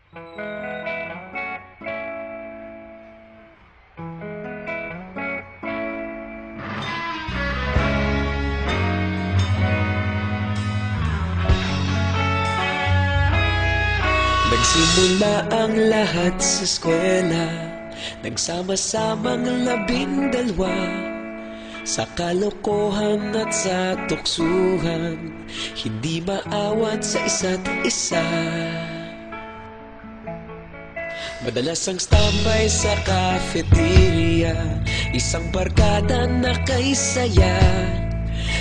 Nagsimula ang lahat sa eskwela, nagsama-samang 12 sa kalokohan at sa tuksuhan, hindi maawat sa isa't isa. Madalas ang standby sa cafeteria, isang barkada na kay saya.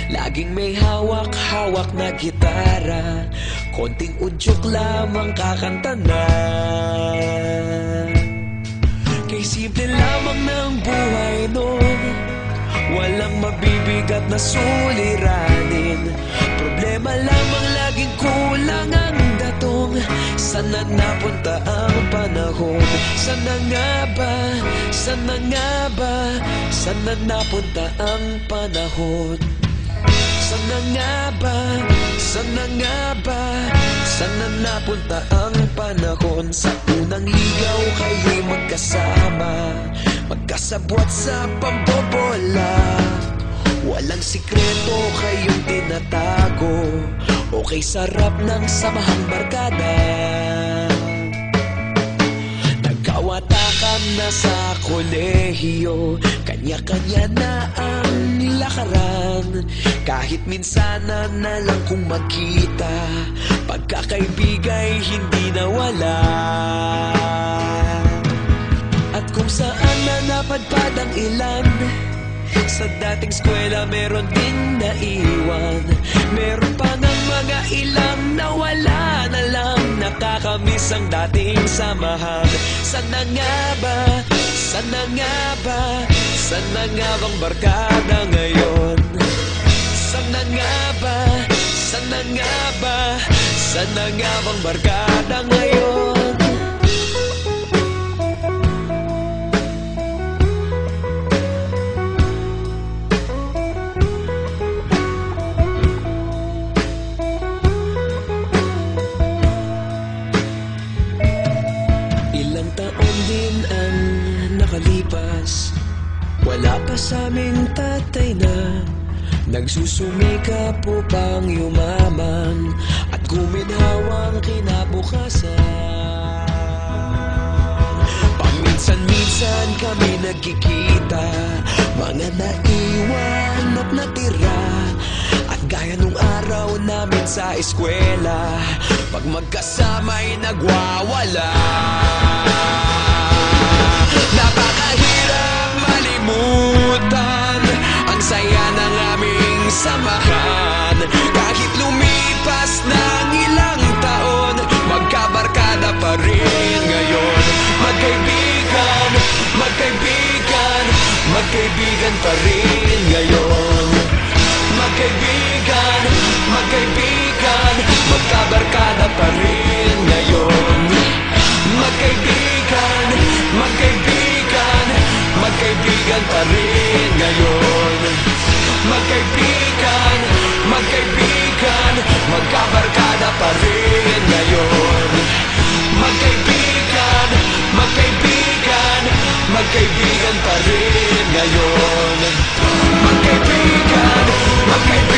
Laging may hawak-hawak na gitara, konting udyok lamang kakanta na. Kay simple lamang ng buhay noon, walang mabibigat na suliranin. Problema lamang laging kulang ang datong. Sana napunta ang panahon? Sana nga ba? Sana nga ba? Sana napunta ang panahon? Sana nga ba? Sana nga ba? Sana napunta ang panahon? Sa unang ligaw kayo'y magkasama, magkasabwat sa pambobola. Walang sikreto kayong tinatago, okay sarap ng samahang barkada. Nagkawatakan na sa kolehiyo, kanya-kanya na ang lakaran. Kahit minsan na lang kung magkita, pagkakaibigay hindi nawala. At kung saan na napadpad ang ilan, sa dating eskwela meron din naiwan. Meron pa ng mga ilang nawala na lang, nakakamiss ang dating samahan. Sana nga ba? Sana nga ba? Sana nga bang barkada ngayon? Sana nga ba? Sana nga ba? Sana nga bang barkada ngayon? Ilang taon din ang nakalipas, wala pa sa aming tatay na nagsusumikap upang yumaman at guminhawang kinabukasan. Paminsan-minsan kami nagkikita, mga naiwan at natira. At gaya nung araw namin sa eskwela, pag magkasama'y nagwawala. Napakahirap malimutan ang saya ng aming samahan. Kahit lumipas ng ilang taon, magkabarkada pa rin ngayon. Magkaibigan, magkaibigan, magkaibigan pa rin ngayon. Magkaibigan, magkaibigan, magkabarkada pa rin ngayon. Magkaibigan, magkaibigan, magkaibigan pa rin ngayon. Magkaibigan, magkaibigan, magkabarkada pa rin ngayon. Magkaibigan, magkaibigan, magkaibigan pa rin ngayon. Magkaibigan, magkaibigan.